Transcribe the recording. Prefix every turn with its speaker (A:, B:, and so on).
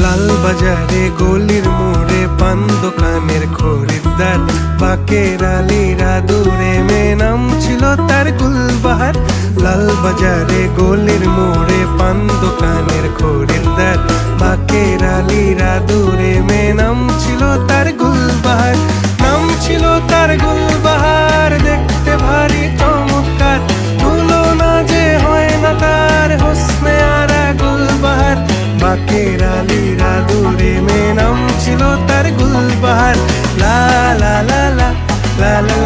A: লাল বাজারে গলির মোড়ে পান দোকানের খরিদ্দার, বাকের আলীরা দূরে মেয়ে নাম ছিল তার গুলবাহার। লাল বাজারে গলির মোড়ে পান দোকানের খরিদ্দার, বাকের আলীরা দূরে মেয়ে নাম ছিল তার গুলবাহার। নাম ছিল তার গুলবাহার, দেখতে ভারী চমৎকার, তুলনা যে হয় না তার হোসনে আরা গুলবাহার। বাকের আলীরা দূরে মেয়ে নাম ছিল তার গুলবাহার। লা লা লা লা লা লা